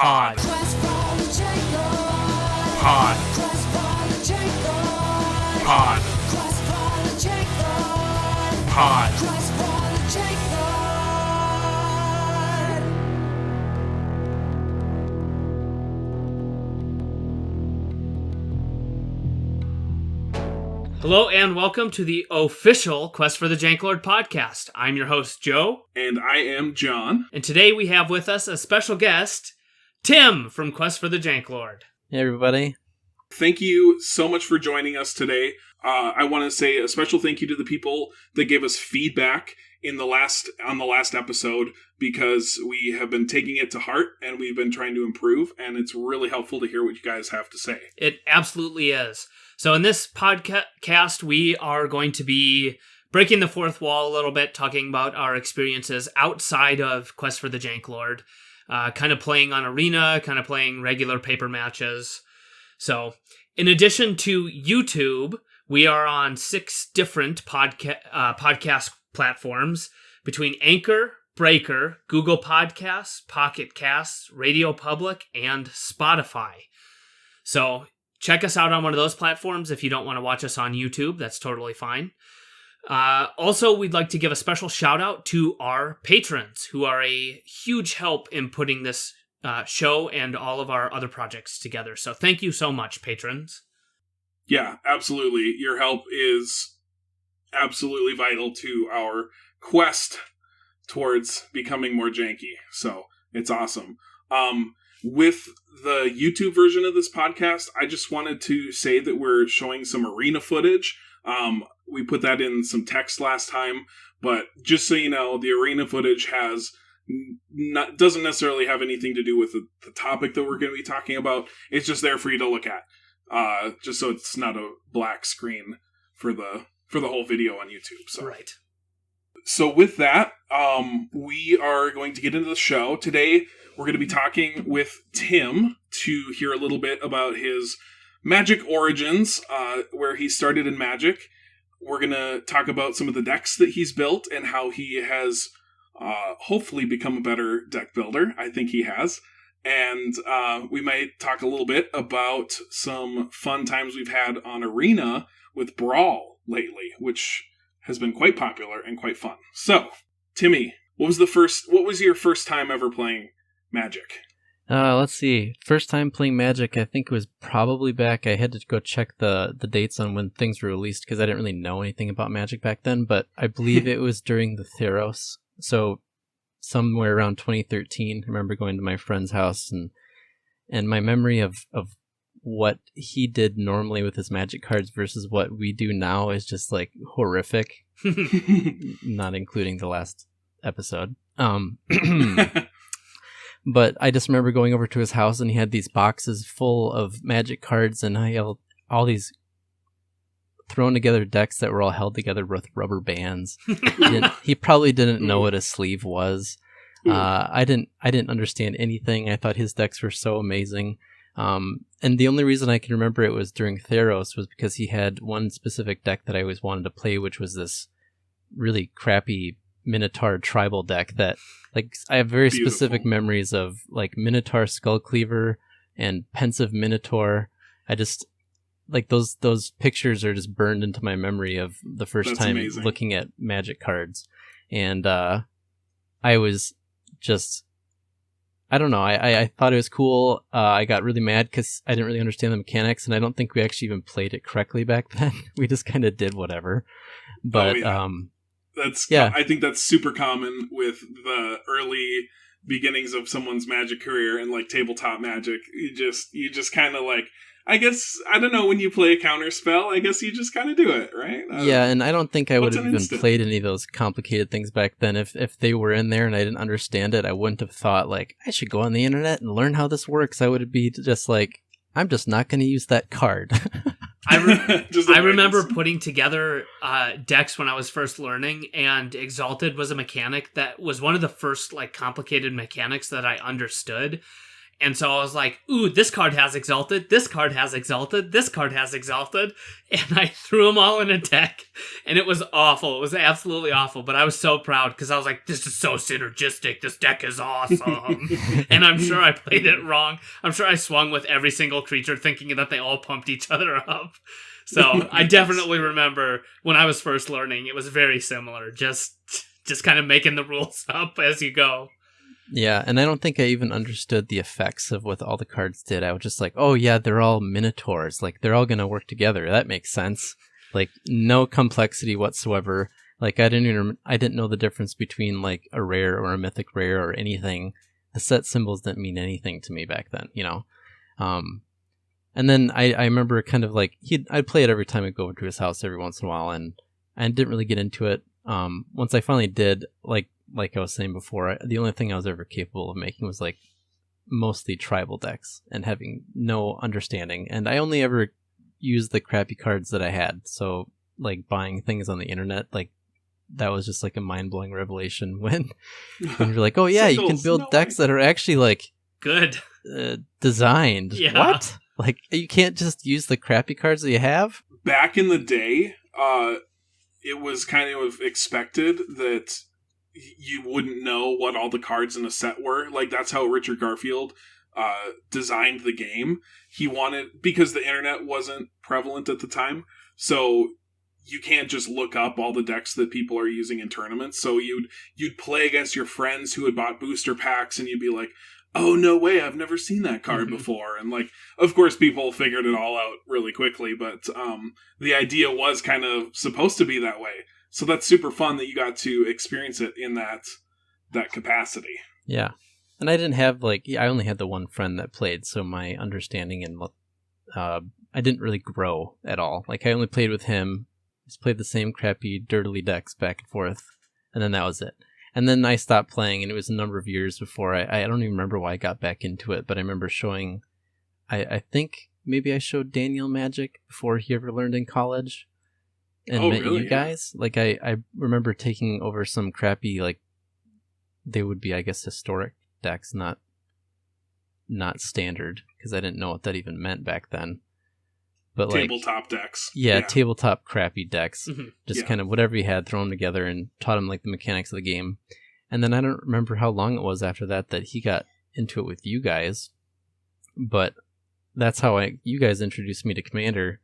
Pod. Pod. Pod. Pod. Hello and welcome to the official Quest for the Janklord podcast. I'm your host, Joe. And I am John. And today we have with us a special guest, Tim from Quest for the Janklord. Hey, everybody. Thank you so much for joining us today. I want to say a special thank you to the people that gave us feedback on the last episode, because we have been taking it to heart and we've been trying to improve, and it's really helpful to hear what you guys have to say. It absolutely is. So in this podcast, we are going to be breaking the fourth wall a little bit, talking about our experiences outside of Quest for the Janklord, kind of playing on Arena, kind of playing regular paper matches. So in addition to YouTube, we are on 6 different podcast platforms between Anchor, Breaker, Google Podcasts, Pocket Casts, RadioPublic, and Spotify. So check us out on one of those platforms. If you don't want to watch us on YouTube, that's totally fine. Also, we'd like to give a special shout out to our patrons, who are a huge help in putting this show and all of our other projects together. So thank you so much, patrons. Yeah, absolutely. Your help is absolutely vital to our quest towards becoming more janky. So it's awesome. With the YouTube version of this podcast, I just wanted to say that we're showing some arena footage. We put that in some text last time, but just so you know, the arena footage doesn't necessarily have anything to do with the topic that we're going to be talking about. It's just there for you to look at, just so it's not a black screen for the whole video on YouTube. So. Right. So with that, we are going to get into the show. Today, we're going to be talking with Tim to hear a little bit about his Magic origins, where he started in Magic. We're going to talk about some of the decks that he's built and how he has hopefully become a better deck builder. I think he has. And we might talk a little bit about some fun times we've had on Arena with Brawl lately, which has been quite popular and quite fun. So, Timmy, what was your first time ever playing Magic? Let's see. First time playing Magic, I think it was probably back. I had to go check the dates on when things were released because I didn't really know anything about Magic back then, but I believe it was during the Theros. So somewhere around 2013, I remember going to my friend's house, and my memory of what he did normally with his Magic cards versus what we do now is just like horrific. Not including the last episode. But I just remember going over to his house and he had these boxes full of Magic cards, and I had all these thrown together decks that were all held together with rubber bands. He probably didn't know what a sleeve was. I didn't understand anything. I thought his decks were so amazing. And the only reason I can remember it was during Theros was because he had one specific deck that I always wanted to play, which was this really crappy Minotaur tribal deck that, like, I have very specific memories of, like, Minotaur Skullcleaver and Pensive Minotaur. I just, like, those pictures are just burned into my memory of the first time looking at Magic cards. And I was just, I don't know, I thought it was cool. I got really mad because I didn't really understand the mechanics, and I don't think we actually even played it correctly back then. We just kind of did whatever. But I think that's super common with the early beginnings of someone's Magic career and like tabletop Magic. You just kind of like, I guess, I don't know, when you play a counter spell, I guess you just kind of do it, right? Yeah, and I don't think I would have even played any of those complicated things back then. If they were in there and I didn't understand it, I wouldn't have thought, like, I should go on the internet and learn how this works. I would be just like, I'm just not going to use that card. I remember putting together decks when I was first learning, and Exalted was a mechanic that was one of the first, like, complicated mechanics that I understood. And so I was like, ooh, this card has Exalted, this card has Exalted, this card has Exalted. And I threw them all in a deck. And it was awful. It was absolutely awful. But I was so proud because I was like, this is so synergistic. This deck is awesome. And I'm sure I played it wrong. I'm sure I swung with every single creature thinking that they all pumped each other up. So I definitely remember when I was first learning, it was very similar. Just kind of making the rules up as you go. Yeah, and I don't think I even understood the effects of what all the cards did. I was just like, oh yeah, they're all minotaurs. Like, they're all going to work together. That makes sense. Like, no complexity whatsoever. Like, I didn't know the difference between, like, a rare or a mythic rare or anything. The set symbols didn't mean anything to me back then, you know? And then I remember kind of like, I'd play it every time I'd go over to his house every once in a while, and I didn't really get into it. Once I finally did, like I was saying before, the only thing I was ever capable of making was like mostly tribal decks and having no understanding. And I only ever used the crappy cards that I had. So like buying things on the internet, like that was just like a mind-blowing revelation when you're like, oh yeah, you can build decks that are actually like good designed. Yeah. What? Like, you can't just use the crappy cards that you have? Back in the day, it was kind of expected that you wouldn't know what all the cards in a set were. Like, that's how Richard Garfield designed the game. He wanted, because the internet wasn't prevalent at the time, so you can't just look up all the decks that people are using in tournaments. So you'd play against your friends who had bought booster packs, and you'd be like, oh, no way, I've never seen that card before. And, like, of course, people figured it all out really quickly, but the idea was kind of supposed to be that way. So that's super fun that you got to experience it in that capacity. Yeah. And I didn't have, like, I only had the one friend that played, so my understanding and I didn't really grow at all. Like, I only played with him, just played the same crappy, dirtily decks back and forth, and then that was it. And then I stopped playing, and it was a number of years before I don't even remember why I got back into it, but I remember showing, I think maybe I showed Daniel Magic before he ever learned in college and met really? You guys. Like, I remember taking over some crappy, like, they would be, I guess, historic decks, not standard, because I didn't know what that even meant back then. But tabletop decks. Yeah, tabletop crappy decks. Just Yeah. kind of whatever you had, throw them together and taught him like the mechanics of the game. And then I don't remember how long it was after that he got into it with you guys. But that's how you guys introduced me to Commander.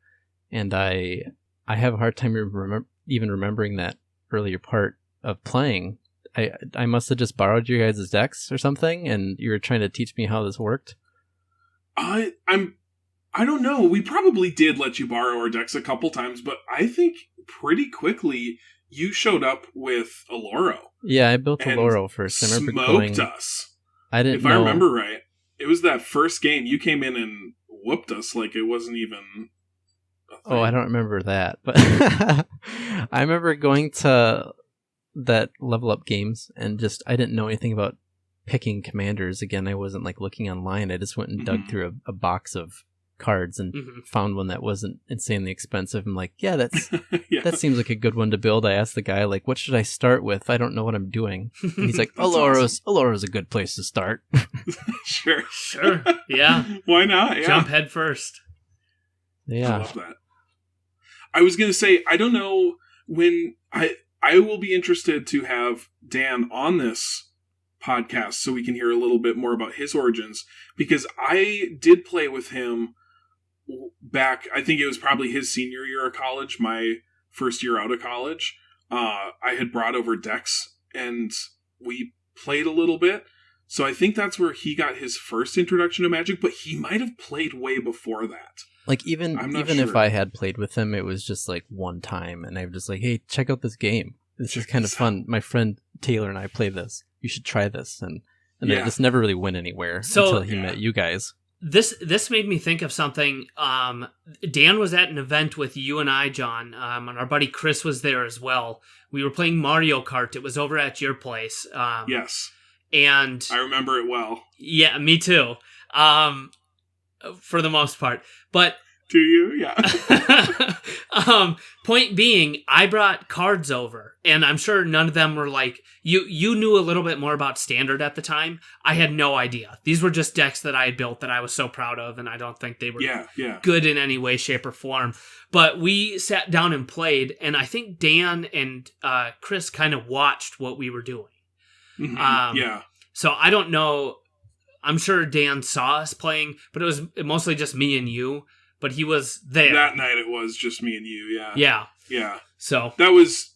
And I have a hard time even remembering that earlier part of playing. I must have just borrowed your guys' decks or something, and you were trying to teach me how this worked. I don't know. We probably did let you borrow our decks a couple times, but I think pretty quickly you showed up with Aloro. Yeah, I built Aloro first. I remember smoked us. I didn't know. If I remember right, it was that first game you came in and whooped us like it wasn't even a thing. Oh, I don't remember that, but I remember going to that Level Up Games and just I didn't know anything about picking commanders. Again, I wasn't like looking online. I just went and dug through a box of cards and found one that wasn't insanely expensive. I'm like, yeah, that seems like a good one to build. I asked the guy, like, what should I start with? I don't know what I'm doing. And he's like, Aloro's a good place to start. Sure. Yeah. Why not? Yeah. Jump head first. Yeah. I love that. I was going to say, I don't know when I will be interested to have Dan on this podcast so we can hear a little bit more about his origins, because I did play with him back, I think it was probably his senior year of college, my first year out of college. I had brought over decks and we played a little bit. So I think that's where he got his first introduction to Magic, but he might have played way before that. Like, even if I had played with him, it was just like one time, and I was just like, hey, check out this game. This is kind of fun. My friend Taylor and I play this. You should try this. And it just never really went anywhere until he met you guys. This made me think of something. Dan was at an event with you and I, John, and our buddy Chris was there as well. We were playing Mario Kart. It was over at your place. Yes. And I remember it well. Yeah, me too. For the most part. But Do you? Yeah. Point being, I brought cards over, and I'm sure none of them were like you knew a little bit more about standard at the time. I had no idea. These were just decks that I had built that I was so proud of, and I don't think they were good in any way, shape, or form. But we sat down and played, and I think Dan and Chris kind of watched what we were doing. Yeah. So I don't know. I'm sure Dan saw us playing, but it was mostly just me and you. But he was there. That night it was just me and you, yeah. Yeah. Yeah. So. That was,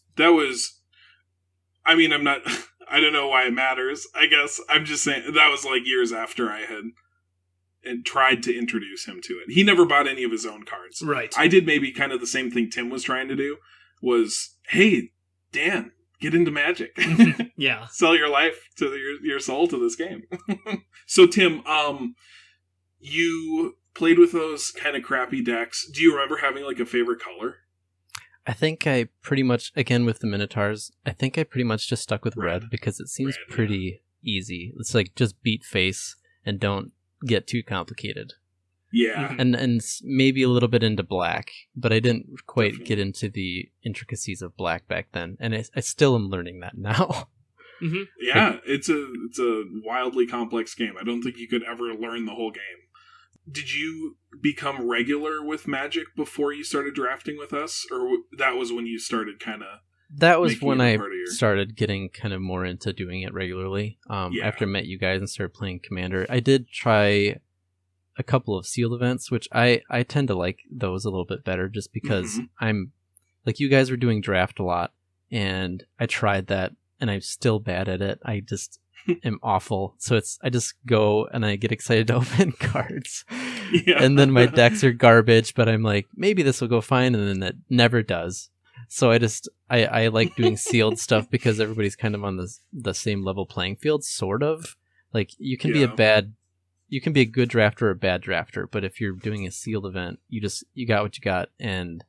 I mean, I don't know why it matters, I guess. I'm just saying, that was like years after I had and tried to introduce him to it. He never bought any of his own cards. Right. I did maybe kind of the same thing Tim was trying to do, was, hey, Dan, get into Magic. Yeah. Sell your life to your soul to this game. So, Tim, you played with those kind of crappy decks. Do you remember having like a favorite color? I think I pretty much, again with the Minotaurs, I think I pretty much just stuck with red because it seems pretty easy. It's like just beat face and don't get too complicated. Yeah. And maybe a little bit into black, but I didn't quite get into the intricacies of black back then. And I still am learning that now. Mm-hmm. Yeah, it's a wildly complex game. I don't think you could ever learn the whole game. Did you become regular with Magic before you started drafting with us? Or that was when you started kind of... That was when I started getting kind of more into doing it regularly. After I met you guys and started playing Commander. I did try a couple of sealed events, which I tend to like those a little bit better just because I'm... Like, you guys were doing draft a lot, and I tried that, and I'm still bad at it. I just... am awful, so I just go and I get excited to open cards, and then my decks are garbage, but I'm like, maybe this will go fine, and then it never does. So I like doing sealed stuff because everybody's kind of on the same level playing field, sort of. Like, you can be a good drafter or a bad drafter, but if you're doing a sealed event, you got what you got, and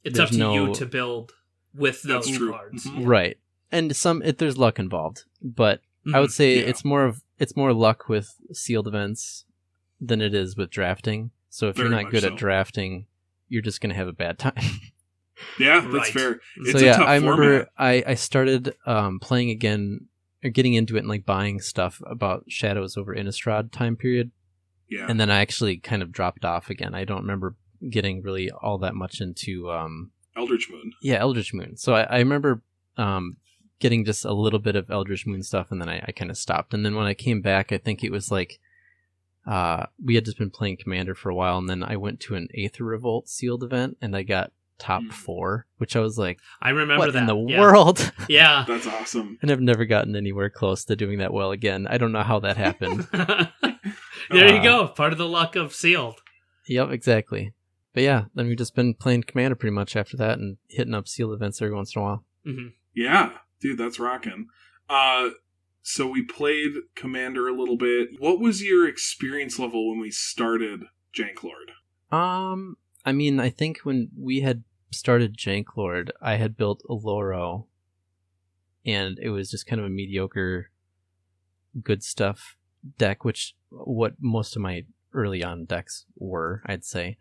it's up to you to build with those cards, right? And there's luck involved, but I would say it's more luck with sealed events than it is with drafting. So if you're not good at drafting, you're just going to have a bad time. Yeah, that's fair. It's a tough I remember I started playing again, or getting into it and like buying stuff about Shadows over Innistrad time period. Yeah. And then I actually kind of dropped off again. I don't remember getting really all that much into Eldritch Moon. Yeah, Eldritch Moon. So I remember getting just a little bit of Eldritch Moon stuff, and then I kind of stopped. And then when I came back, I think it was like we had just been playing Commander for a while, and then I went to an Aether Revolt sealed event, and I got top 4, which I was like, I remember what that in the world? Yeah. That's awesome. And I've never gotten anywhere close to doing that well again. I don't know how that happened. There you go. Part of the luck of sealed. Yep, exactly. But yeah, then we've just been playing Commander pretty much after that and hitting up sealed events every once in a while. Mm-hmm. Yeah. Dude, that's rocking. So we played Commander a little bit. What was your experience level when we started Janklord? I mean, I think when we had started Janklord, I had built a Loro, and it was just kind of a mediocre good stuff deck, which what most of my early on decks were, I'd say.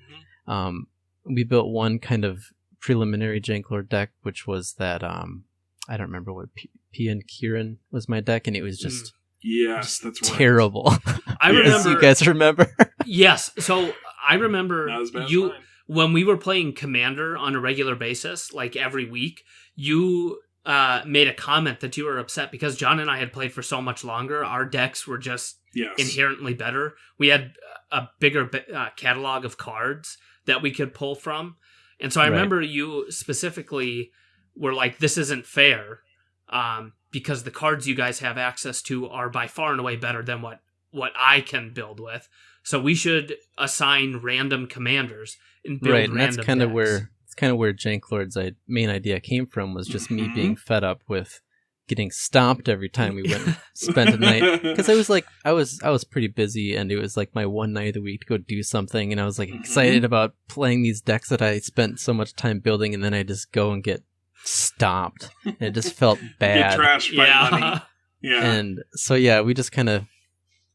We built one kind of preliminary Janklord deck, which was that I don't remember what P and Kieran was my deck, and it was just that's right. Terrible. I remember. You guys remember? Yes. So I remember you when we were playing Commander on a regular basis, like every week. You made a comment that you were upset because John and I had played for so much longer. Our decks were just inherently better. We had a bigger catalog of cards that we could pull from, and so I remember you specifically were like, this isn't fair, because the cards you guys have access to are by far and away better than what I can build with. So we should assign random commanders and build random and that's kind decks. of where Janklord's main idea came from, was just me being fed up with getting stomped every time we went and spent a night. Because I was pretty busy, and it was like my one night of the week to go do something, and I was like excited about playing these decks that I spent so much time building, and then I just go and get stomped, and it just felt bad. Get trashed by money. Yeah. And so we just kind of,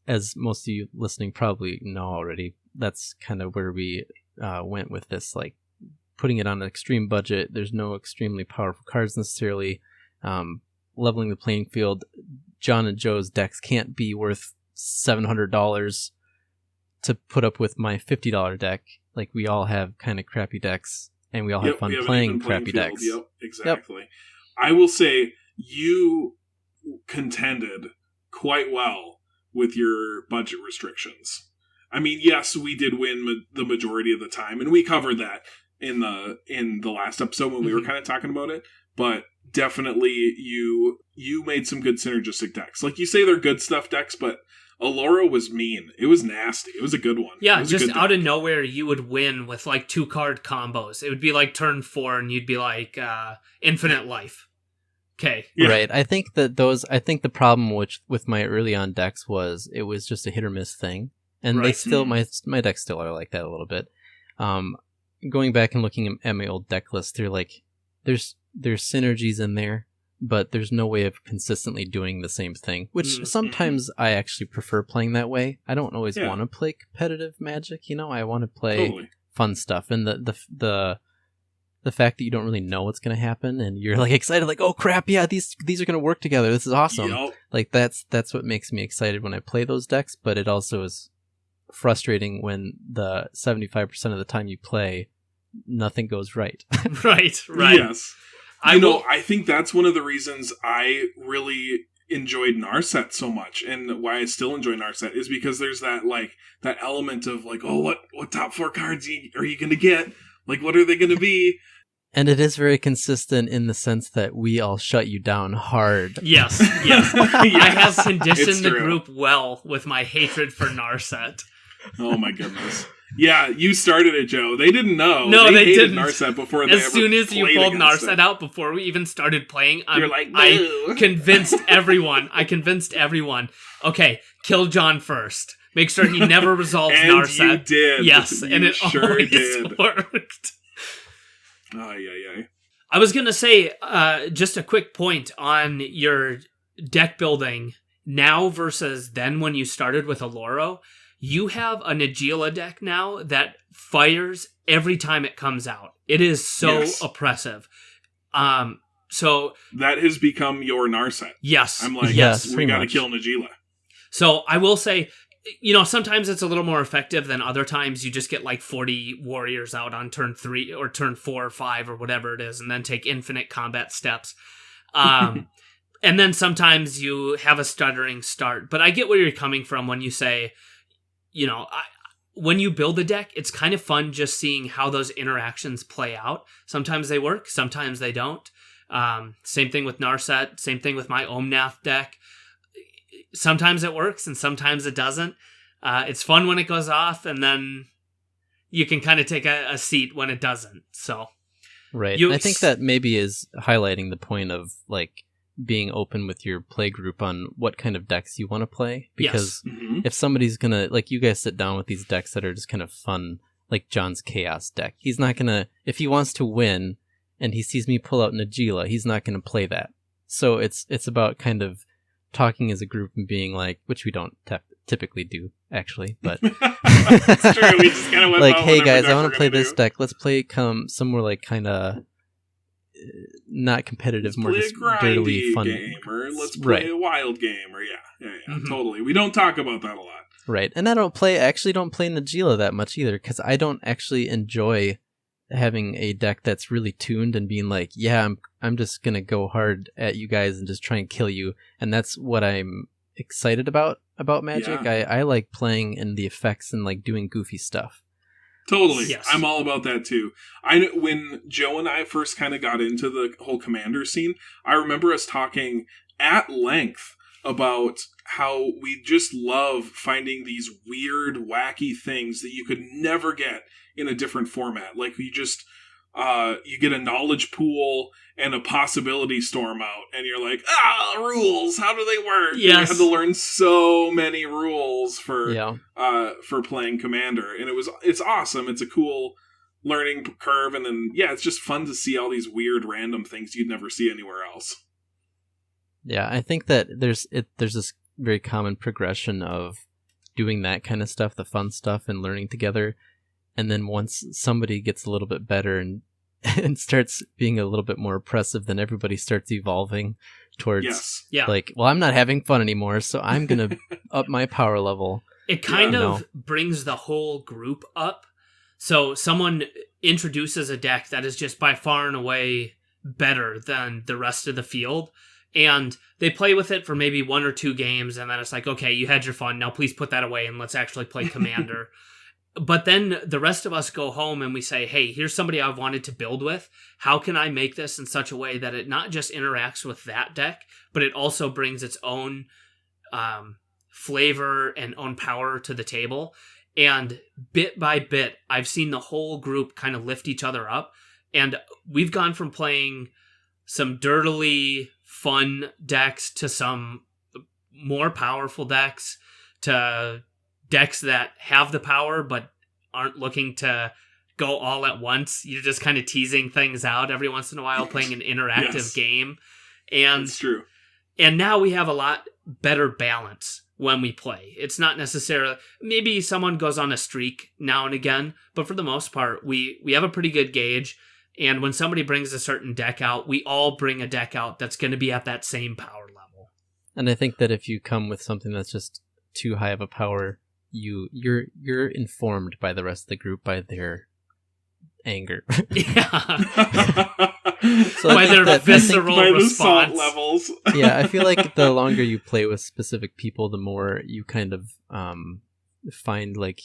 as most of you listening probably know already, that's kind of where we went with this, like putting it on an extreme budget. There's no extremely powerful cards necessarily. Leveling the playing field. John and Joe's decks can't be worth $700 to put up with my $50 deck. Like, we all have kind of crappy decks, and we all have fun playing crappy decks. Yep, exactly. Yep. I will say you contended quite well with your budget restrictions. I mean, yes, we did win the majority of the time, and we covered that in the last episode when we were kind of talking about it. But definitely, you made some good synergistic decks. Like you say, they're good stuff decks, but Allura was mean. It was nasty. It was a good one. Yeah, just out of nowhere, you would win with like 2-card combos. It would be like turn 4, and you'd be like infinite life. Okay. Yeah. Right. I think the problem with my early on decks was it was just a hit or miss thing, and they still my decks still are like that a little bit. Going back and looking at my old deck list, they're like there's synergies in there, but there's no way of consistently doing the same thing, which sometimes I actually prefer playing that way. I don't always want to play competitive Magic, I want to play fun stuff, and the fact that you don't really know what's going to happen and you're like excited, like, oh crap, yeah, these are going to work together, this is awesome. Yep. Like that's what makes me excited when I play those decks, but it also is frustrating when the 75% of the time you play, nothing goes right. Right. Yes. I think that's one of the reasons I really enjoyed Narset so much, and why I still enjoy Narset is because there's that element of like, oh, what top 4 cards are you going to get? Like, what are they going to be? And it is very consistent in the sense that we all shut you down hard. Yes. I have conditioned the group well with my hatred for Narset. Oh my goodness. Yeah, you started it, Joe. They didn't know. No, they hated didn't. Narset before they As soon as you pulled Narset out, before we even started playing, I convinced everyone. Okay, kill John first. Make sure he never resolves and Narset. You did. Yes, and it sure always did. worked. Yeah. I was going to say, just a quick point on your deck building now versus then when you started with Allura. You have a Najeela deck now that fires every time it comes out. It is so oppressive. So that has become your Narset. Yes. I'm like, we got to kill Najeela. So I will say, sometimes it's a little more effective than other times. You just get like 40 warriors out on turn 3 or turn 4 or 5 or whatever it is, and then take infinite combat steps. And then sometimes you have a stuttering start. But I get where you're coming from when you say, when you build a deck, it's kind of fun just seeing how those interactions play out. Sometimes they work, sometimes they don't. Same thing with Narset, same thing with my Omnath deck. Sometimes it works and sometimes it doesn't. It's fun when it goes off, and then you can kind of take a seat when it doesn't. So, right. I think that maybe is highlighting the point of like being open with your play group on what kind of decks you want to play. Because if somebody's gonna, like, you guys sit down with these decks that are just kind of fun, like John's Chaos deck, he's not gonna, if he wants to win and he sees me pull out Najeela, he's not gonna play that. So it's about kind of talking as a group and being like, which we don't typically do actually, but it's true. We just kind of like, hey guys, I want to play this deck. Let's play some more like kind of not competitive, more just dirtily fun game, or let's play a wild game, or totally. We don't talk about that a lot, right? And I don't play Najeela that much either, because I don't actually enjoy having a deck that's really tuned and being like, I'm just gonna go hard at you guys and just try and kill you, and that's what I'm excited about Magic. I like playing in the effects and like doing goofy stuff. Totally. Yes. I'm all about that too. When Joe and I first kind of got into the whole Commander scene, I remember us talking at length about how we just love finding these weird, wacky things that you could never get in a different format. Like, you just you get a knowledge pool and a possibility storm out, and you're like, rules, how do they work? Yes. You had to learn so many rules for playing Commander, and it's awesome. It's a cool learning curve, and then it's just fun to see all these weird random things you'd never see anywhere else. Yeah, I think that there's this very common progression of doing that kind of stuff, the fun stuff, and learning together. And then once somebody gets a little bit better and starts being a little bit more oppressive, then everybody starts evolving towards like, well, I'm not having fun anymore, so I'm going to up my power level. It kind of brings the whole group up. So someone introduces a deck that is just by far and away better than the rest of the field, and they play with it for maybe 1 or 2 games, and then it's like, okay, you had your fun, now please put that away and let's actually play Commander. But then the rest of us go home and we say, hey, here's somebody I've wanted to build with. How can I make this in such a way that it not just interacts with that deck, but it also brings its own flavor and own power to the table? And bit by bit, I've seen the whole group kind of lift each other up. And we've gone from playing some dirtily fun decks to some more powerful decks to decks that have the power but aren't looking to go all at once. You're just kind of teasing things out every once in a while, playing an interactive game. And that's true. And now we have a lot better balance when we play. It's not necessarily, maybe someone goes on a streak now and again, but for the most part, we have a pretty good gauge. And when somebody brings a certain deck out, we all bring a deck out that's going to be at that same power level. And I think that if you come with something that's just too high of a power, you're informed by the rest of the group by their anger. So by their visceral response levels. Yeah, I feel like the longer you play with specific people, the more you kind of find like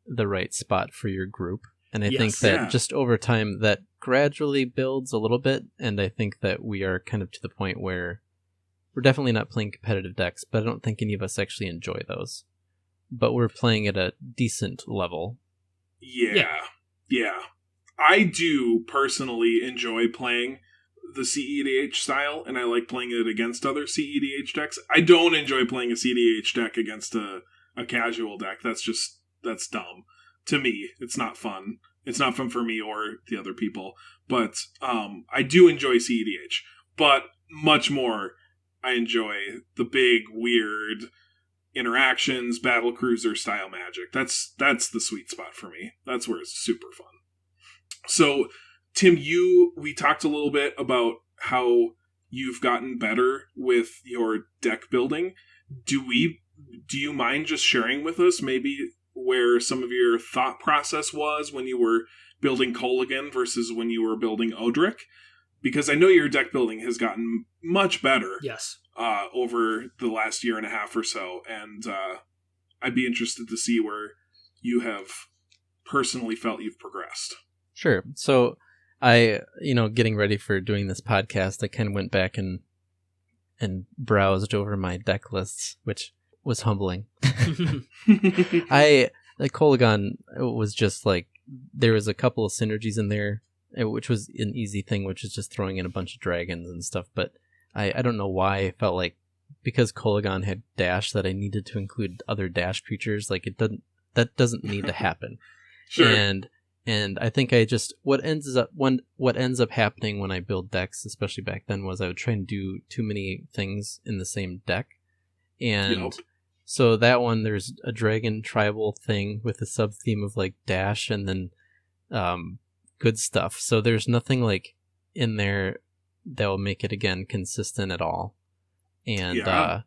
the right spot for your group. And I think that just over time that gradually builds a little bit, and I think that we are kind of to the point where we're definitely not playing competitive decks, but I don't think any of us actually enjoy those. But we're playing at a decent level. Yeah. I do personally enjoy playing the CEDH style, and I like playing it against other CEDH decks. I don't enjoy playing a CEDH deck against a casual deck. That's dumb. To me, it's not fun. It's not fun for me or the other people. But I do enjoy CEDH. But much more, I enjoy the big, weird interactions, battle cruiser style Magic. That's the sweet spot for me. That's where it's super fun. So, Tim, we talked a little bit about how you've gotten better with your deck building. Do you mind just sharing with us maybe where some of your thought process was when you were building Kroll again versus when you were building Odric? Because I know your deck building has gotten much better. Yes. Over the last year and a half or so, and I'd be interested to see where you have personally felt you've progressed. Sure. So getting ready for doing this podcast, I kind of went back and browsed over my deck lists, which was humbling. Kolagon was just like, there was a couple of synergies in there, which was an easy thing, which is just throwing in a bunch of dragons and stuff, but I don't know why I felt like because Kolagon had dash that I needed to include other dash creatures. Like that doesn't need to happen. Sure. And I think what ends up happening when I build decks, especially back then, was I would try and do too many things in the same deck. And so that one, there's a dragon tribal thing with a sub theme of like dash and then good stuff. So there's nothing like in there that will make it again consistent at all. And a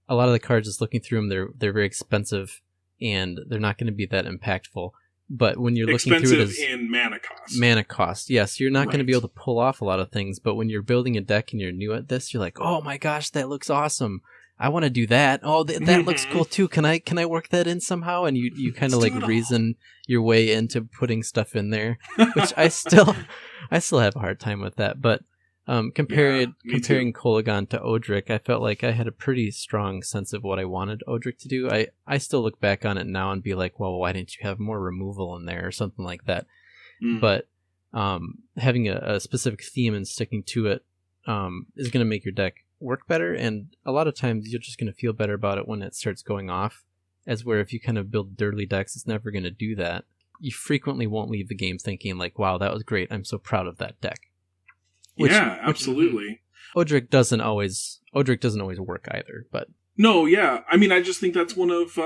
lot of the cards, just looking through them, they're very expensive and they're not going to be that impactful. But when you're looking through it as in mana cost, yes, you're not going to be able to pull off a lot of things. But when you're building a deck and you're new at this, you're like, oh my gosh, that looks awesome. I want to do that. Oh, that looks cool too. Can I work that in somehow? And you kind of like reason your way into putting stuff in there, which I still have a hard time with that. But comparing Kolagon to Odric, I felt like I had a pretty strong sense of what I wanted Odric to do. I still look back on it now and be like, well, why didn't you have more removal in there or something like that? But having a specific theme and sticking to it is going to make your deck work better, and a lot of times you're just going to feel better about it when it starts going off, as where if you kind of build dirty decks, it's never going to do that. You frequently won't leave the game thinking like, wow, that was great, I'm so proud of that deck. Absolutely. Odric doesn't always work either, but no, yeah. I mean, I just think that's one of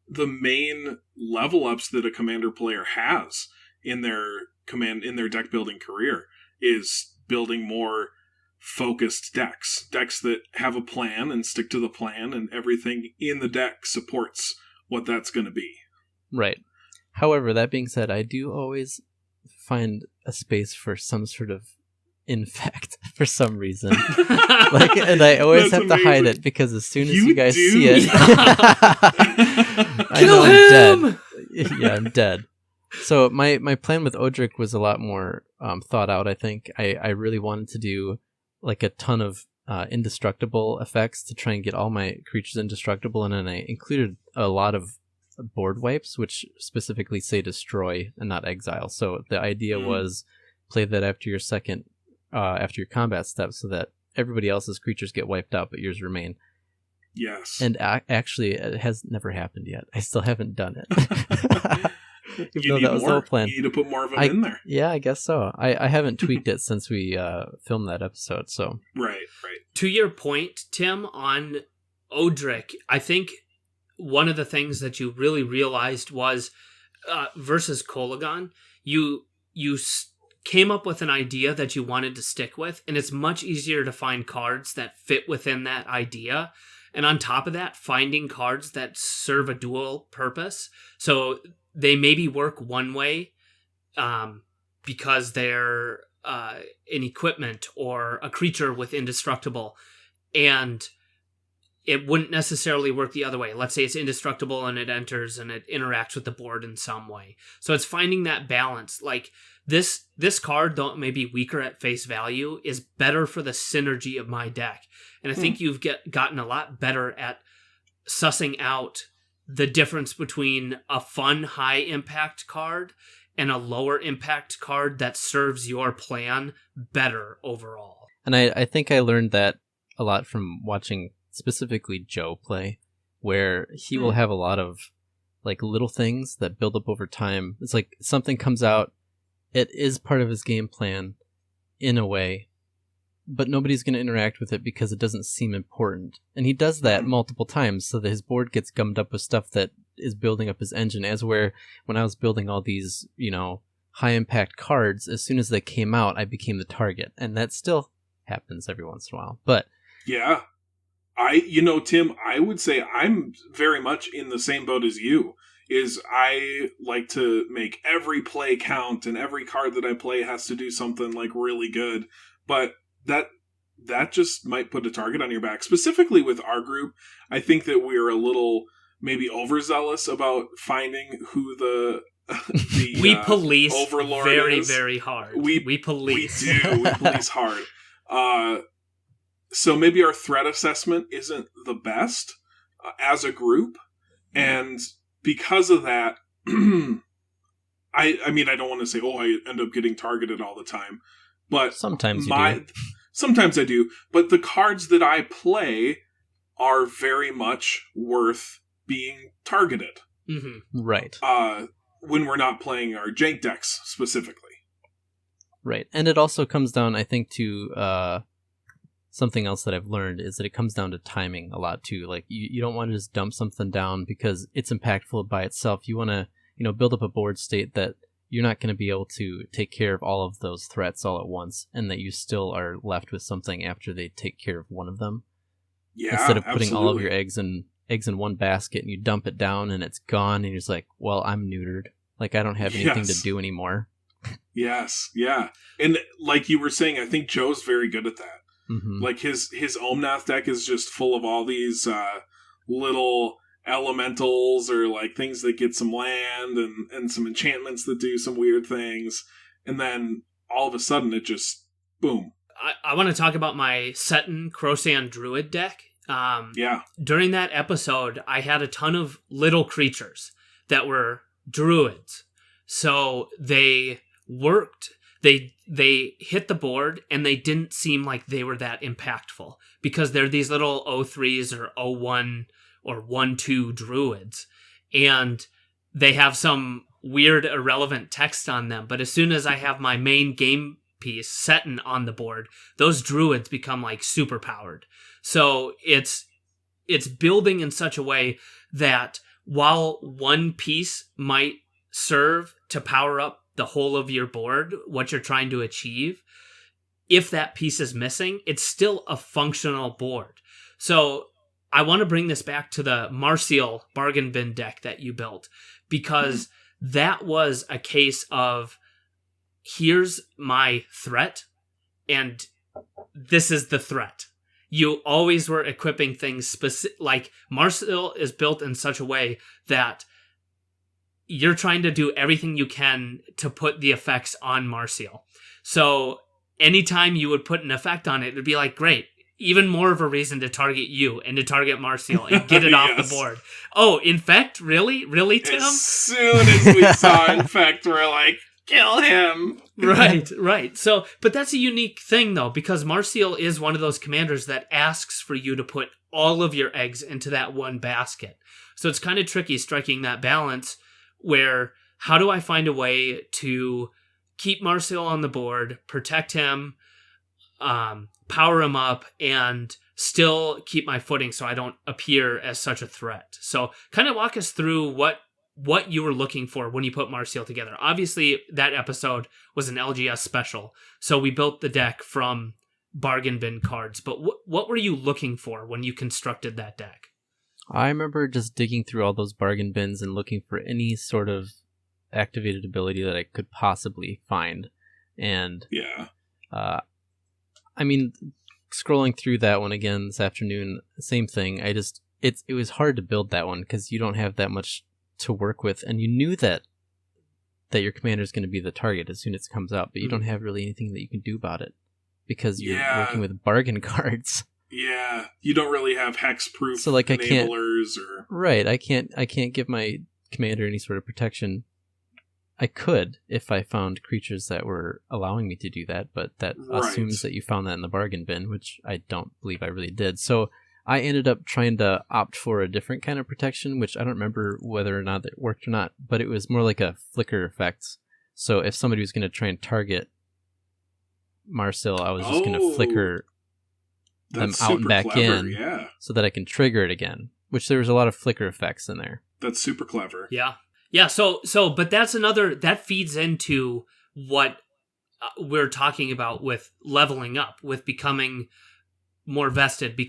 the main level ups that a commander player has in their deck building career is building more focused decks that have a plan and stick to the plan, and everything in the deck supports what that's going to be. Right. However, that being said, I do always find a space for some sort of infect for some reason. And I always have to hide it, because as soon as you guys see it, I know I'm dead. Yeah, I'm dead. So my plan with Odric was a lot more thought out, I think. I really wanted to do like a ton of indestructible effects to try and get all my creatures indestructible, and then I included a lot of board wipes, which specifically say destroy and not exile. So the idea was play that after your combat step, so that everybody else's creatures get wiped out, but yours remain. Yes. And actually, it has never happened yet. I still haven't done it. You need that was more. The whole plan. You need to put more of them in there. Yeah, I guess so. I haven't tweaked it since we filmed that episode. So Right. To your point, Tim, on Odric, I think one of the things that you really realized was versus Kolagon, you came up with an idea that you wanted to stick with, and it's much easier to find cards that fit within that idea. And on top of that, finding cards that serve a dual purpose. So they maybe work one way because they're an equipment or a creature with indestructible, and it wouldn't necessarily work the other way. Let's say it's indestructible and it enters and it interacts with the board in some way. So it's finding that balance. Like this card, though it may be weaker at face value, is better for the synergy of my deck. And I think you've gotten a lot better at sussing out the difference between a fun high impact card and a lower impact card that serves your plan better overall. And I think I learned that a lot from watching specifically Joe play, where he will have a lot of like little things that build up over time. It's like something comes out, it is part of his game plan in a way, but nobody's going to interact with it because it doesn't seem important. And he does that multiple times so that his board gets gummed up with stuff that is building up his engine. As where when I was building all these, high impact cards, as soon as they came out, I became the target. And that still happens every once in a while. But yeah, Tim, I would say I'm very much in the same boat as you. Is I like to make every play count, and every card that I play has to do something like really good. But that just might put a target on your back. Specifically with our group, I think that we're a little maybe overzealous about finding who the we police overlord very, is. very hard. We police. We do. We police hard. So maybe our threat assessment isn't the best as a group, and because of that, I don't want to say, I end up getting targeted all the time, but sometimes you do. Sometimes I do, but the cards that I play are very much worth being targeted. Mm-hmm. Right. When we're not playing our jank decks specifically. Right. And it also comes down, I think, to something else that I've learned is that it comes down to timing a lot too. Like you don't want to just dump something down because it's impactful by itself. You want to, build up a board state that you're not going to be able to take care of all of those threats all at once, and that you still are left with something after they take care of one of them. Yeah, instead of putting absolutely. all of your eggs in one basket and you dump it down and it's gone and you're just like, well, I'm neutered. Like I don't have anything to do anymore. Yes, yeah. And like you were saying, I think Joe's very good at that. Mm-hmm. Like his Omnath deck is just full of all these little elementals or like things that get some land and some enchantments that do some weird things, and then all of a sudden it just boom. I want to talk about my Seton Krosan Druid deck. Yeah. During that episode, I had a ton of little creatures that were druids, so they worked. They hit the board, and they didn't seem like they were that impactful because they're these little 03s or 01 or 1/2 druids, and they have some weird irrelevant text on them. But as soon as I have my main game piece Seton on the board, those druids become like super powered. So it's building in such a way that while one piece might serve to power up the whole of your board, what you're trying to achieve, if that piece is missing, it's still a functional board. So I want to bring this back to the Martial bargain bin deck that you built, because that was a case of, here's my threat, and this is the threat. You always were equipping things like Martial is built in such a way that you're trying to do everything you can to put the effects on Martial. So anytime you would put an effect on it, it'd be like, great, even more of a reason to target you and to target Martial and get it off the board. Oh, Infect? Really? Really, Tim? As soon as we saw Infect, we're like, kill him. Right. So, but that's a unique thing, though, because Martial is one of those commanders that asks for you to put all of your eggs into that one basket. So it's kind of tricky striking that balance where, how do I find a way to keep Martial on the board, protect him, power him up, and still keep my footing so I don't appear as such a threat. So kind of walk us through what you were looking for when you put Martial together. Obviously, that episode was an LGS special, so we built the deck from bargain bin cards. But what were you looking for when you constructed that deck? I remember just digging through all those bargain bins and looking for any sort of activated ability that I could possibly find. And yeah, I mean, scrolling through that one again this afternoon, same thing. It was hard to build that one because you don't have that much to work with, and you knew that your commander is going to be the target as soon as it comes out, but you don't have really anything that you can do about it because you're working with bargain cards. Yeah, you don't really have hexproof so like enablers I can't give my commander any sort of protection. I could if I found creatures that were allowing me to do that, but that assumes that you found that in the bargain bin, which I don't believe I really did. So I ended up trying to opt for a different kind of protection, which I don't remember whether or not it worked or not, but it was more like a flicker effect. So if somebody was going to try and target Martial, I was just going to flicker them out and back in so that I can trigger it again, which there was a lot of flicker effects in there. That's super clever. Yeah. So, but that's that feeds into what we're talking about with leveling up, with becoming more vested,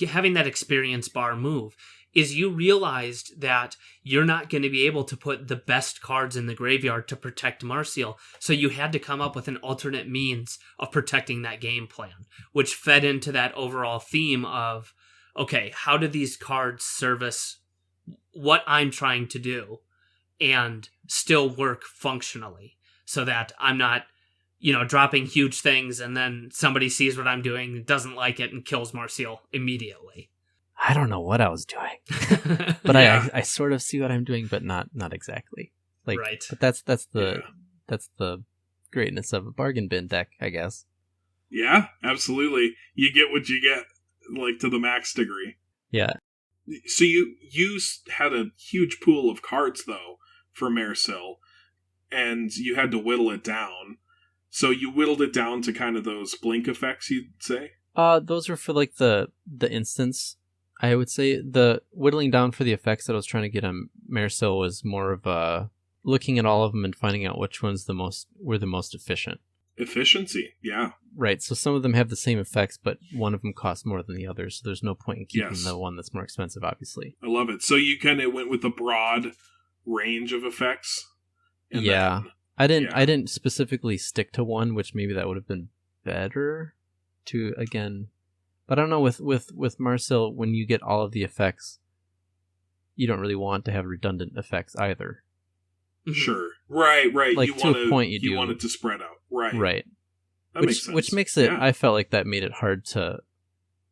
having that experience bar move, is you realized that you're not going to be able to put the best cards in the graveyard to protect Martial, so you had to come up with an alternate means of protecting that game plan, which fed into that overall theme of, okay, how do these cards service what I'm trying to do and still work functionally, so that I'm not, dropping huge things and then somebody sees what I'm doing, doesn't like it, and kills Martial immediately. I don't know what I was doing, but I sort of see what I'm doing, but not exactly. Right. But that's the greatness of a bargain bin deck, I guess. Yeah, absolutely. You get what you get, like, to the max degree. Yeah. So you had a huge pool of cards, though, for Martial, and you had to whittle it down. So you whittled it down to kind of those blink effects, you'd say? Those were for like the instance. I would say the whittling down for the effects that I was trying to get on Martial was more of looking at all of them and finding out which ones were the most efficient. Efficiency, yeah. Right, so some of them have the same effects, but one of them costs more than the others, so there's no point in keeping the one that's more expensive, obviously. I love it. So you kind of went with a broad range of effects? Yeah. I didn't specifically stick to one, which maybe that would have been better to, again... But I don't know, with Martial, when you get all of the effects, you don't really want to have redundant effects either. Sure. Right. Like, a point you want it to spread out. Right. That makes sense. Which makes it, I felt like that made it hard to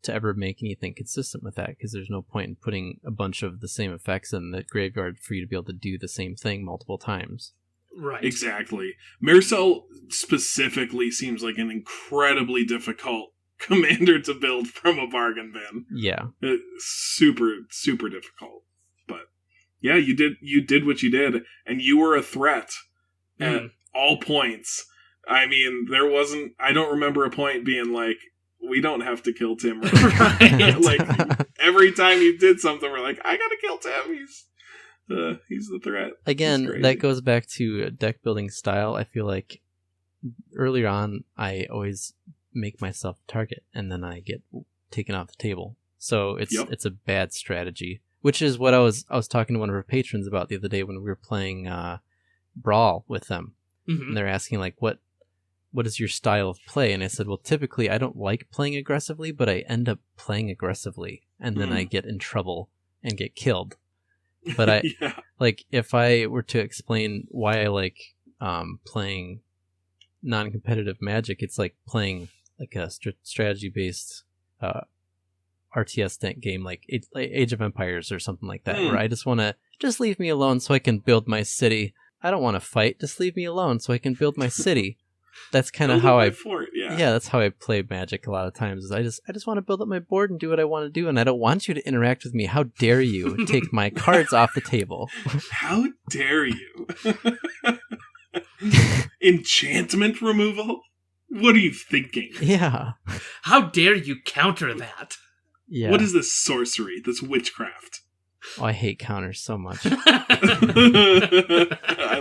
ever make anything consistent with that, because there's no point in putting a bunch of the same effects in the graveyard for you to be able to do the same thing multiple times. Right. Exactly. Martial specifically seems like an incredibly difficult commander to build from a bargain bin. Yeah. Super, super difficult. But yeah, you did what you did, and you were a threat at all points. I mean, I don't remember a point being like, we don't have to kill Tim right now. Like, every time you did something, we're like, I gotta kill Tim. He's the threat. Again, that goes back to deck building style. I feel like earlier on, I always make myself a target, and then I get taken off the table. So it's a bad strategy, which is what I was talking to one of our patrons about the other day when we were playing Brawl with them. Mm-hmm. And they're asking, like, what is your style of play? And I said, well, typically I don't like playing aggressively, but I end up playing aggressively, and then I get in trouble and get killed. But I like, if I were to explain why I like playing non-competitive Magic, it's like playing like a strategy-based RTS deck game, like Age of Empires or something like that, where I just want to leave me alone so I can build my city. I don't want to fight. Just leave me alone so I can build my city. That's kind of how that's how I play Magic a lot of times. Is I just want to build up my board and do what I want to do, and I don't want you to interact with me. How dare you take my cards off the table? How dare you? Enchantment removal? What are you thinking? Yeah. How dare you counter that? Yeah. What is this sorcery? This witchcraft? Oh, I hate counters so much. I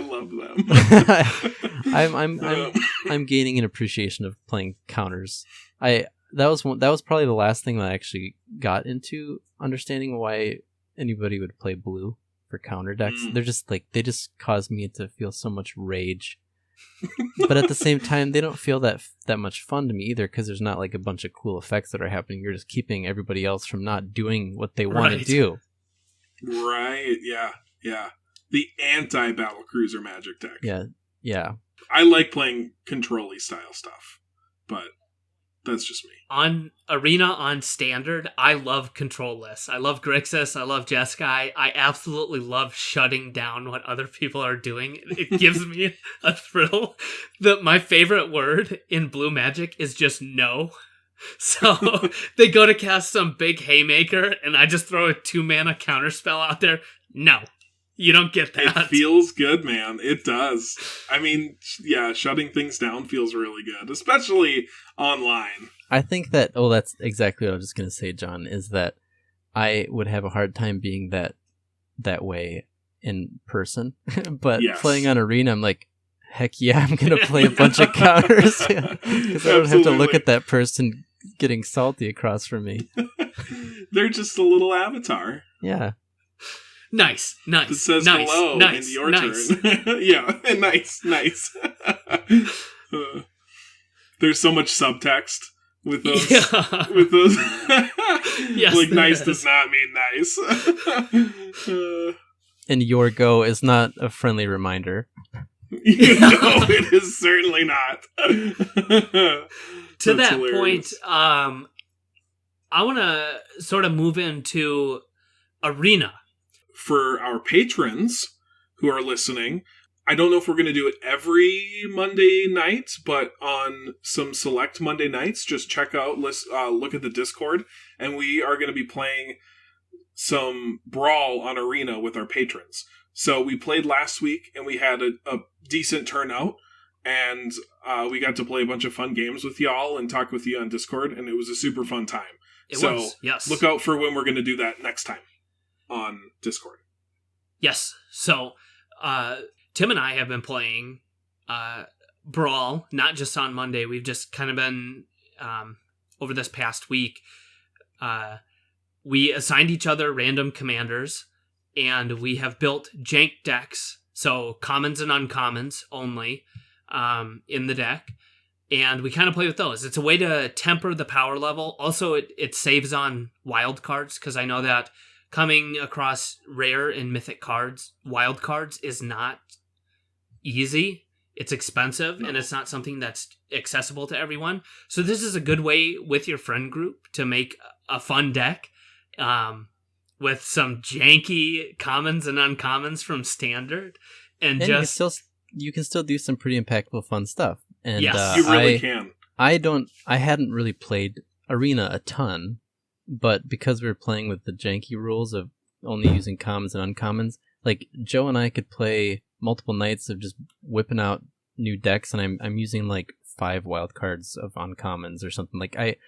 love them. I'm gaining an appreciation of playing counters. That was probably the last thing that I actually got into understanding why anybody would play blue for counter decks. They're just like, they just cause me to feel so much rage. But at the same time, they don't feel that much fun to me either, because there's not like a bunch of cool effects that are happening. You're just keeping everybody else from not doing what they want to do. Right, yeah. The anti-battlecruiser Magic deck. Yeah. I like playing control-y style stuff, but that's just me. On Arena, on Standard, I love control lists. I love Grixis, I love Jeskai. I absolutely love shutting down what other people are doing. It gives me a thrill. My favorite word in Blue Magic is just no. So they go to cast some big haymaker, and I just throw a 2-mana counterspell out there. No, you don't get that. It feels good, man. It does. I mean, yeah, shutting things down feels really good, especially online. I think that, that's exactly what I was just going to say, John, is that I would have a hard time being that way in person. But playing on Arena, I'm like, heck yeah, I'm going to play a bunch of counters. Because I don't have to look at that person getting salty across from me. They're just a little avatar. Yeah. Nice. That says hello in your turn. Yeah, nice. There's so much subtext with those. Yeah. With those. Yes, like, nice does not mean nice. And your go is not a friendly reminder. No, it is certainly not. To that hilarious point, I want to sort of move into Arena. For our patrons who are listening, I don't know if we're going to do it every Monday night, but on some select Monday nights, just check out, look at the Discord, and we are going to be playing some Brawl on Arena with our patrons. So we played last week, and we had a decent turnout, and we got to play a bunch of fun games with y'all and talk with you on Discord, and it was a super fun time. It was, yes. Look out for when we're going to do that next time on Discord. Yes. So Tim and I have been playing Brawl, not just on Monday. We've just kind of been, over this past week, we assigned each other random commanders, and we have built jank decks, so commons and uncommons only, in the deck. And we kind of play with those. It's a way to temper the power level. Also, it saves on wild cards, because I know that coming across rare and mythic cards, wild cards, is not easy. It's expensive, and it's not something that's accessible to everyone. So this is a good way with your friend group to make a fun deck with some janky commons and uncommons from Standard. And just you can still do some pretty impactful fun stuff. And yes, you really can. I hadn't really played Arena a ton, but because we were playing with the janky rules of only using commons and uncommons, like Joe and I could play multiple nights of just whipping out new decks, and I'm using like 5 wild cards of uncommons or something. Like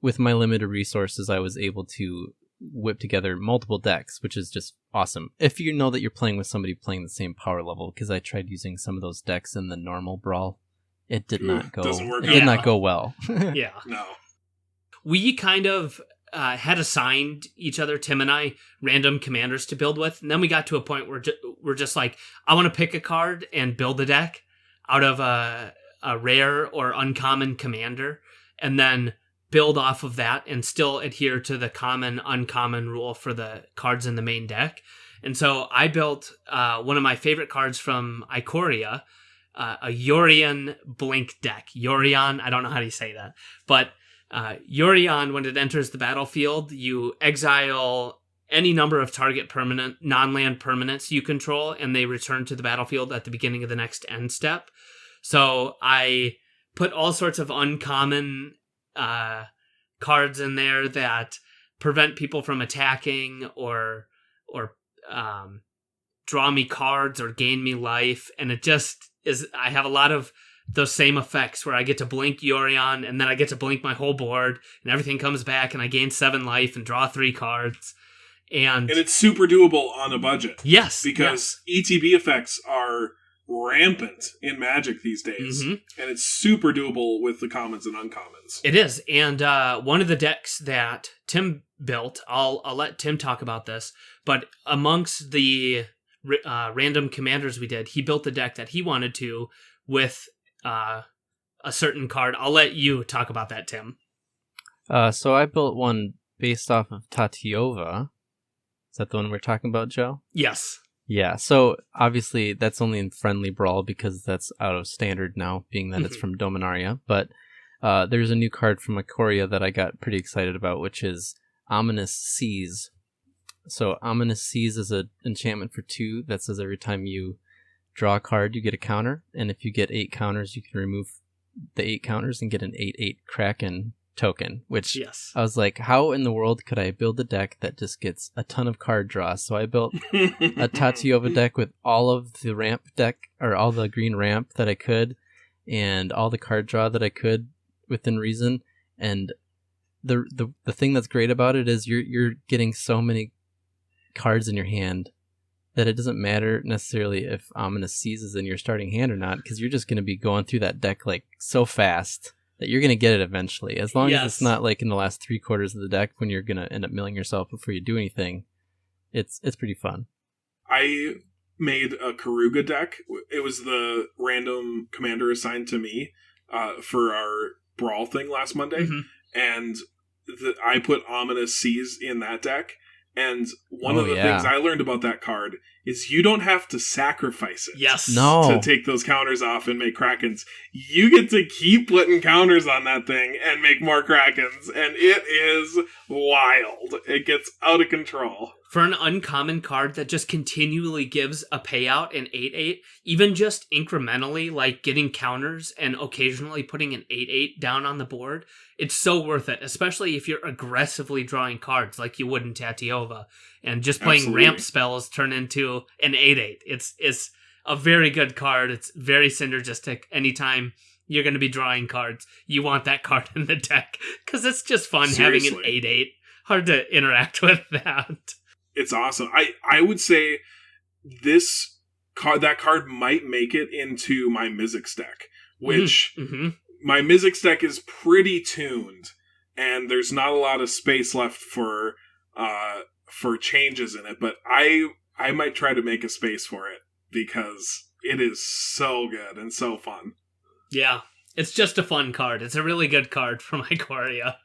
with my limited resources, I was able to whip together multiple decks, which is just awesome. If you know that you're playing with somebody playing the same power level, because I tried using some of those decks in the normal Brawl. It did not go. Doesn't work it out. did not go well. Yeah. No. We kind of had assigned each other, Tim and I, random commanders to build with. And then we got to a point where we're just like, I want to pick a card and build a deck out of a rare or uncommon commander, and then build off of that and still adhere to the common, uncommon rule for the cards in the main deck. And so I built one of my favorite cards from Ikoria, a Yorion Blink deck. Yorion, I don't know how to say that, but Yorion, when it enters the battlefield, you exile any number of target permanent non-land permanents you control, and they return to the battlefield at the beginning of the next end step. So I put all sorts of uncommon cards in there that prevent people from attacking or draw me cards or gain me life, and it just is. I have a lot of those same effects where I get to blink Yorion, and then I get to blink my whole board, and everything comes back, and I gain 7 life and draw 3 cards. And it's super doable on a budget. Yes. Because ETB effects are rampant in Magic these days. And it's super doable with the commons and uncommons. It is. And one of the decks that Tim built, I'll let Tim talk about this, but amongst the random commanders we did, he built the deck that he wanted to with a certain card. I'll let you talk about that, Tim. So I built one based off of Tatiova. Is that the one we're talking about, Joe? Yes. Yeah, so obviously that's only in friendly Brawl because that's out of standard now, being that it's from Dominaria. But there's a new card from Ikoria that I got pretty excited about, which is Ominous Seas. So Ominous Seas is an enchantment for 2 that says every time you draw a card, you get a counter. And if you get 8 counters, you can remove the 8 counters and get an 8/8 Kraken token, which I was like, how in the world could I build a deck that just gets a ton of card draws? So I built a Tatiova deck with all of the ramp deck, or all the green ramp that I could, and all the card draw that I could within reason. And the thing that's great about it is you're getting so many cards in your hand that it doesn't matter necessarily if Ominous Seas is in your starting hand or not, because you're just going to be going through that deck like so fast that you're going to get it eventually. As long as it's not like in the last 3/4 of the deck when you're going to end up milling yourself before you do anything. It's pretty fun. I made a Karuga deck. It was the random commander assigned to me for our Brawl thing last Monday. And I put Ominous Seas in that deck. And one of the things I learned about that card is you don't have to sacrifice it to take those counters off and make Krakens. You get to keep putting counters on that thing and make more Krakens. And it is wild. It gets out of control. For an uncommon card that just continually gives a payout in 8/8, even just incrementally, like getting counters and occasionally putting an 8/8 down on the board, it's so worth it, especially if you're aggressively drawing cards like you would in Tatiova. And just playing ramp spells turn into an 8/8. It's a very good card. It's very synergistic. Anytime you're going to be drawing cards, you want that card in the deck, because it's just fun having an 8/8. Hard to interact with that. It's awesome. I would say that card might make it into my Mizzix deck, which my Mizzix deck is pretty tuned, and there's not a lot of space left for changes in it. But I might try to make a space for it because it is so good and so fun. Yeah, it's just a fun card. It's a really good card from Ikoria.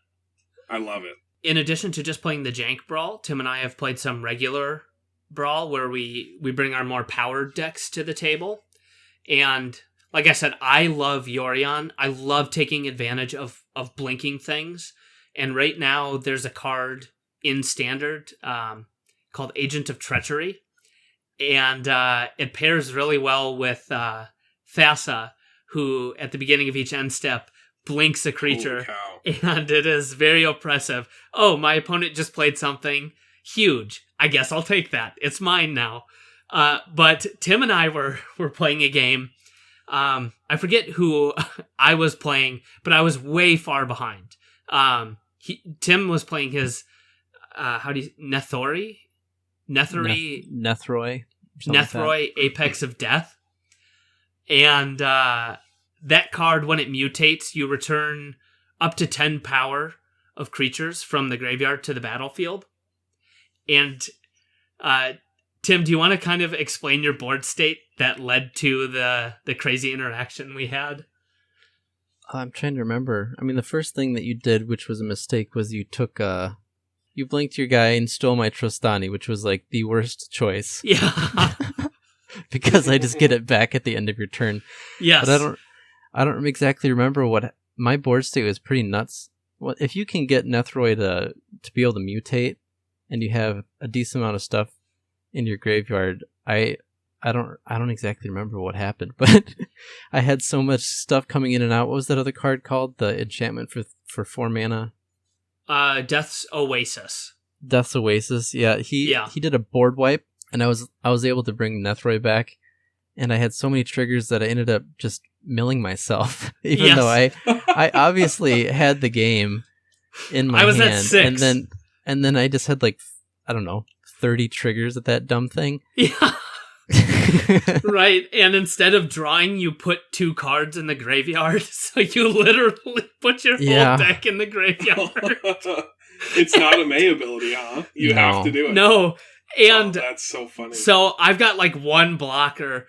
I love it. In addition to just playing the Jank Brawl, Tim and I have played some regular Brawl where we bring our more powered decks to the table. And like I said, I love Yorion. I love taking advantage of blinking things. And right now there's a card in Standard called Agent of Treachery. And it pairs really well with Thassa, who at the beginning of each end step blinks a creature, and it is very oppressive. Oh, my opponent just played something huge. I guess I'll take that. It's mine now. But Tim and I were playing a game. I forget who I was playing, but I was way far behind. Tim was playing his how do you... Nethori? Nethori? Nethroi. Nethroi, Apex of Death. And that card, when it mutates, you return up to 10 power of creatures from the graveyard to the battlefield. And Tim, do you want to kind of explain your board state that led to the crazy interaction we had? I'm trying to remember. I mean, the first thing that you did, which was a mistake, was you took you blinked your guy and stole my Trostani, which was like the worst choice. Yeah. Because I just get it back at the end of your turn. Yes. But I don't exactly remember what my board state was. Pretty nuts. Well, if you can get Nethroi to be able to mutate, and you have a decent amount of stuff in your graveyard, I don't exactly remember what happened, but I had so much stuff coming in and out. What was that other card called? The enchantment for 4 mana. Death's Oasis. Death's Oasis. Yeah, he did a board wipe, and I was able to bring Nethroi back, and I had so many triggers that I ended up just milling myself, even though I obviously had the game in my hand. I was at 6, and then I just had like, I don't know, 30 triggers at that dumb thing. Yeah. Right, and instead of drawing, you put 2 cards in the graveyard, so you literally put your whole deck in the graveyard. It's not a May ability, huh? You have to do it. No, and that's so funny. So I've got like 1 blocker.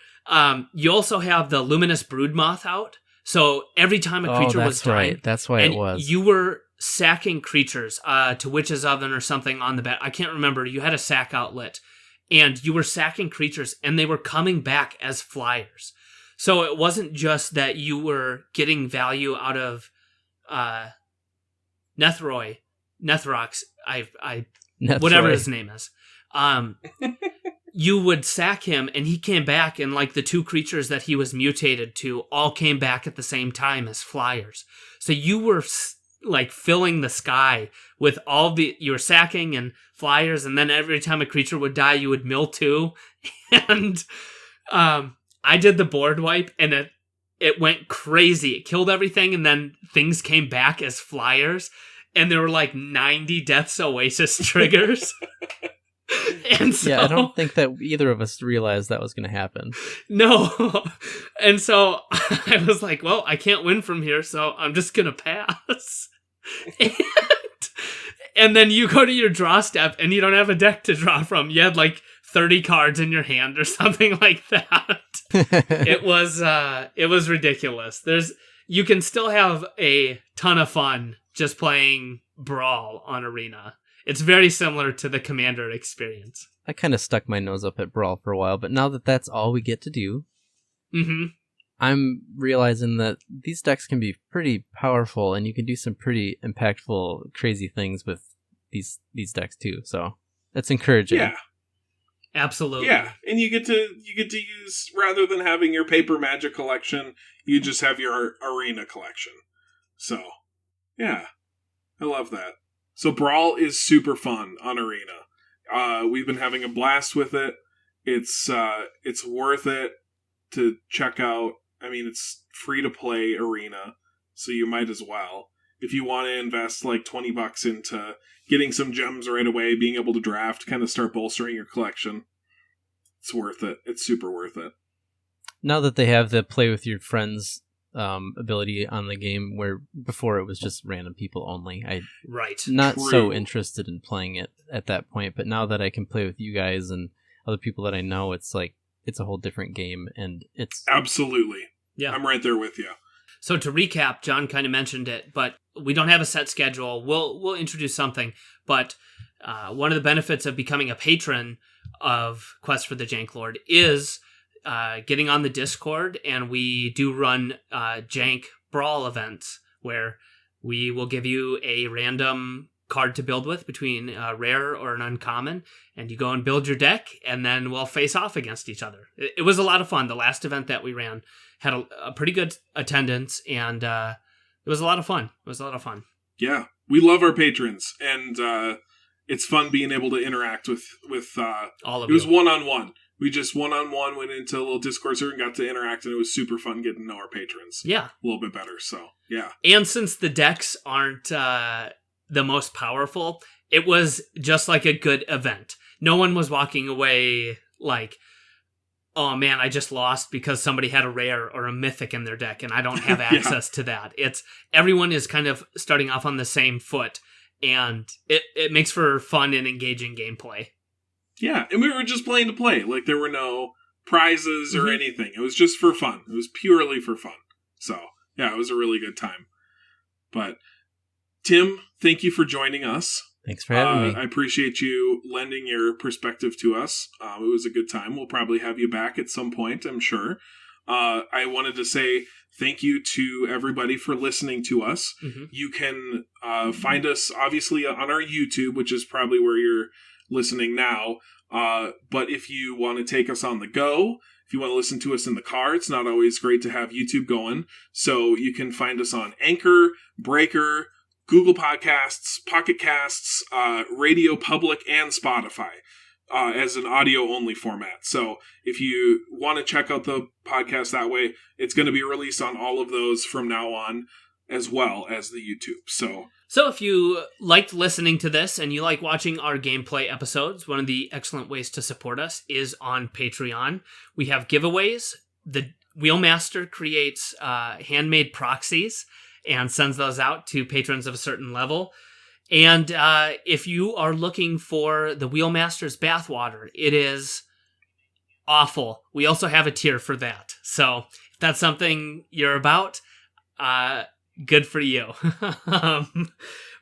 You also have the Luminous Broodmoth out, so every time a creature was dying, right. That's why it was. You were sacking creatures to Witch's Oven or something on the bat. I can't remember. You had a sack outlet. And you were sacking creatures, and they were coming back as flyers. So it wasn't just that you were getting value out of Nethrox, whatever his name is. You would sack him, and he came back, and like the 2 creatures that he was mutated to all came back at the same time as flyers. So you were like filling the sky with you were sacking and flyers, and then every time a creature would die, you would mill 2. And I did the board wipe, and it went crazy. It killed everything, and then things came back as flyers, and there were like 90 Death's Oasis triggers. And so, yeah, I don't think that either of us realized that was going to happen. No. And so I was like, well, I can't win from here, so I'm just going to pass. And then you go to your draw step, and you don't have a deck to draw from. You had like 30 cards in your hand or something like that. It was ridiculous. You can still have a ton of fun just playing Brawl on Arena. It's very similar to the Commander experience. I kind of stuck my nose up at Brawl for a while, but now that that's all we get to do, I'm realizing that these decks can be pretty powerful, and you can do some pretty impactful, crazy things with these decks too. So that's encouraging. Yeah, absolutely. Yeah, and you get to use, rather than having your paper Magic collection, you just have your Arena collection. So yeah, I love that. So Brawl is super fun on Arena. We've been having a blast with it. It's worth it to check out. I mean, it's free to play Arena, so you might as well. If you want to invest like $20 into getting some gems right away, being able to draft, kind of start bolstering your collection, it's worth it. It's super worth it. Now that they have the play with your friends ability on the game, where before it was just random people only, not True. So interested in playing it at that point. But now that I can play with you guys and other people that I know, it's like it's a whole different game, and it's absolutely, yeah, I'm right there with you. So to recap, John kind of mentioned it, but we don't have a set schedule. We'll introduce something, but one of the benefits of becoming a patron of Quest for the Janklord is getting on the Discord, and we do run jank brawl events where we will give you a random card to build with between a rare or an uncommon, and you go and build your deck, and then we'll face off against each other. It was a lot of fun. The last event that we ran had a pretty good attendance, and it was a lot of fun. Yeah, we love our patrons, and it's fun being able to interact with all of you. It was you. one-on-one. We just one-on-one went into a little Discord server and got to interact, and it was super fun getting to know our patrons. Yeah. A little bit better, so, yeah. And since the decks aren't the most powerful, it was just like a good event. No one was walking away like, oh man, I just lost because somebody had a rare or a mythic in their deck and I don't have access to that. It's everyone is kind of starting off on the same foot, and it makes for fun and engaging gameplay. Yeah, and we were just playing to play. Like, there were no prizes or anything. It was just for fun. It was purely for fun. So, yeah, it was a really good time. But, Tim, thank you for joining us. Thanks for having me. I appreciate you lending your perspective to us. It was a good time. We'll probably have you back at some point, I'm sure. I wanted to say thank you to everybody for listening to us. You can find us, obviously, on our YouTube, which is probably where you're listening now. But if you want to take us on the go, if you want to listen to us in the car, it's not always great to have YouTube going. So you can find us on Anchor, Breaker, Google Podcasts, Pocket Casts, RadioPublic, and Spotify as an audio-only format. So if you want to check out the podcast that way, it's going to be released on all of those from now on, as well as the YouTube. So if you liked listening to this and you like watching our gameplay episodes, one of the excellent ways to support us is on Patreon. We have giveaways. The Wheelmaster creates handmade proxies and sends those out to patrons of a certain level. And if you are looking for the Wheelmaster's bathwater, it is awful. We also have a tier for that. So if that's something you're about, good for you.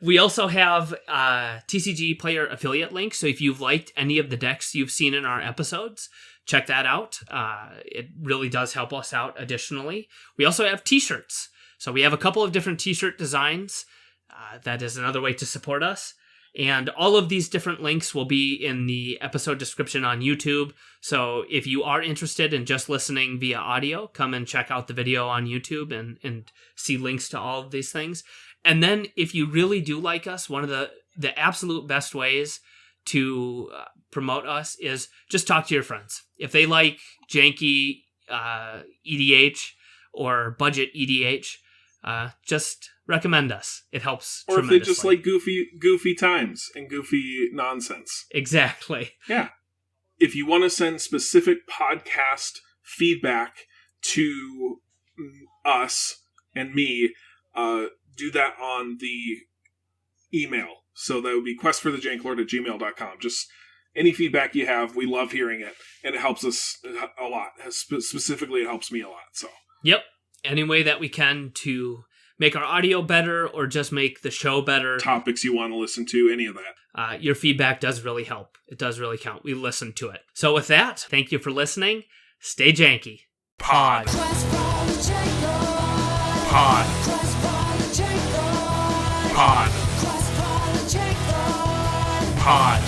We also have TCG player affiliate links. So if you've liked any of the decks you've seen in our episodes, check that out. It really does help us out additionally. We also have t-shirts. So we have a couple of different t-shirt designs. That is another way to support us. And all of these different links will be in the episode description on YouTube. So if you are interested in just listening via audio, come and check out the video on YouTube and see links to all of these things. And then if you really do like us, one of the absolute best ways to promote us is just talk to your friends. If they like janky EDH or budget EDH, just recommend us. It helps or tremendously. if they just like goofy times and goofy nonsense. Exactly. Yeah. If you want to send specific podcast feedback to us and me, do that on the email. So that would be questforthejanklord@gmail.com. Just any feedback you have, we love hearing it, and it helps us a lot. Specifically, it helps me a lot. So. Yep. Any way that we can to make our audio better or just make the show better. Topics you want to listen to, any of that. Your feedback does really help. It does really count. We listen to it. So with that, thank you for listening. Stay janky. Pod. Pod. Pod. Pod.